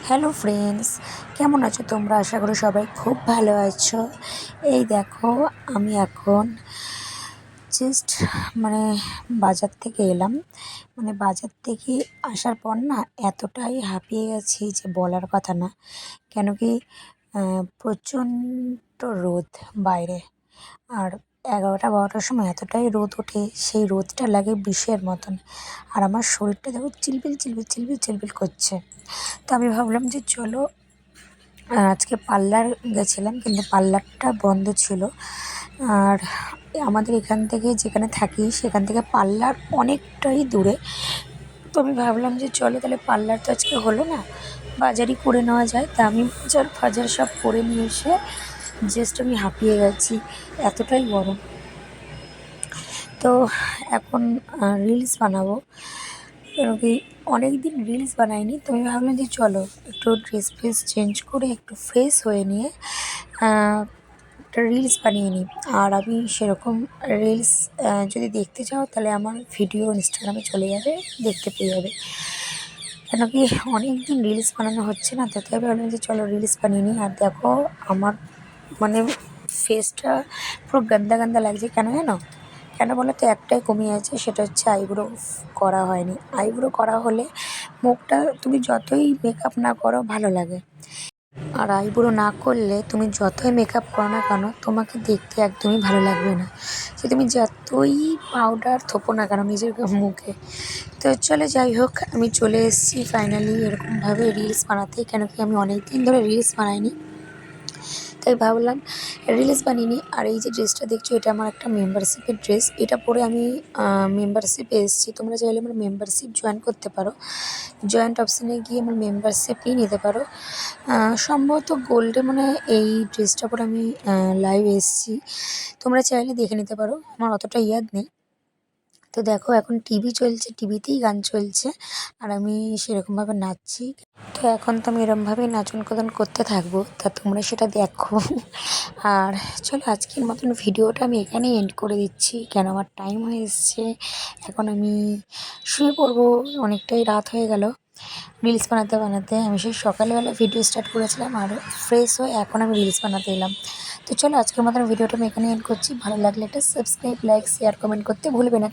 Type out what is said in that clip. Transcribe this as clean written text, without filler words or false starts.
Hello friends, কেমন আছো তোমরা? আশা করি সবাই খুব ভালো আছো। এই দেখো, আমি এখন জাস্ট মানে বাজার থেকে এলাম। বাজার থেকে আসার পর না এতটাই হাঁপিয়ে গেছি যে বলার কথা না। কেন কি প্রচণ্ড রোদ বাইরে। আর 11টা-12টার সময় এতটাই রোদ ওঠে, সেই রোদটা লাগে বিষের মতন। আর আমার শরীরটা দেখো চিলবিল চিলবিল চিলবিল চিলবিল করছে। তো আমি ভাবলাম যে চলো, আজকে পার্লার গেছিলাম কিন্তু পার্লারটা বন্ধ ছিল। আর আমাদের এখান থেকে যেখানে থাকি সেখান থেকে পার্লার অনেকটাই দূরে। তো আমি ভাবলাম যে চলো তাহলে, পার্লার তো আজকে হলো না, বাজারই করে নেওয়া যায়। তা আমি বাজার ফাজার সব করে নিয়ে এসে জাস্ট আমি হাঁপিয়ে গেছি, এতটাই গরম। তো এখন রিলস বানাবো, কেন কি অনেক দিন রিলস বানাইনি। তো আমি ভাবলাম যে চলো একটু ড্রেস ফ্রেস চেঞ্জ করে একটু ফ্রেশ হয়ে নিয়ে একটা রিলস বানিয়ে নিই। আর আমি সেরকম রিলস যদি দেখতে চাও তাহলে আমার ভিডিও ইনস্টাগ্রামে চলে যাবে, দেখতে পেয়ে যাবে। কেন কি অনেক দিন রিলস বানানো হচ্ছে না, তো তাই ভাবলাম যে চলো রিলস বানিয়ে নিই। আর দেখো আমার মানে ফেসটা পুরো গান্দা গান্দা লাগছে। কেন জানো? কেন বলো তো? একটাই কমে আছে, সেটা হচ্ছে আইব্রো করা হয়নি। আইব্রো করা হলে মুখটা তুমি যতই মেকআপ না করো ভালো লাগে। আর আইব্রো না করলে তুমি যতই মেকআপ করো না কেন, তোমাকে দেখতে একদমই ভালো লাগবে না। সে তুমি যতই পাউডার থোপো না কেন নিজের মুখে। তো চলে যাই হোক, আমি চলে এসেছি ফাইনালি এরকমভাবে রিলস বানাতে। কেন কি আমি অনেক দিন ধরে রিলস বানাইনি, তাই ভাবলাম রিলস বানিয়ে নিই। আর এই যে ড্রেসটা দেখছো, এটা আমার একটা মেম্বারশিপের ড্রেস। এটা পরে আমি মেম্বারশিপে এসেছি। তোমরা চাইলে আমার মেম্বারশিপ জয়েন করতে পারো। জয়েন্ট অপশানে গিয়ে আমার মেম্বারশিপ নিয়ে নিতে পারো। সম্ভবত গোল্ডে মনে হয় এই ড্রেসটা পরে আমি লাইভ এসেছি। তোমরা চাইলে দেখে নিতে পারো, আমার অতটা ইয়াদ নেই। তো দেখো এখন টিভি চলছে, টিভিতেই গান চলছে আর আমি সেরকমভাবে নাচছি। তো এখন তো আমি এরমভাবেই নাচন কোদন করতে থাকবো, তা তোমরা সেটা দেখো। আর চলো আজকের মতন ভিডিওটা আমি এখানেই এন্ড করে দিচ্ছি, কেন আমার টাইম হয়ে এসছে। এখন আমি শুয়ে পড়বো, অনেকটাই রাত হয়ে গেল। রিলস বানাতে বানাতে আমি সেই সকালবেলা ভিডিও স্টার্ট করেছিলাম, আর ফ্রেশ হয়ে এখন আমি রিলস বানাতে এলাম। তো চলো আজকের মতন ভিডিওটা আমি এখানে এন্ড করছি। ভালো লাগলে একটা সাবস্ক্রাইব, লাইক, শেয়ার, কমেন্ট করতে ভুলবে না।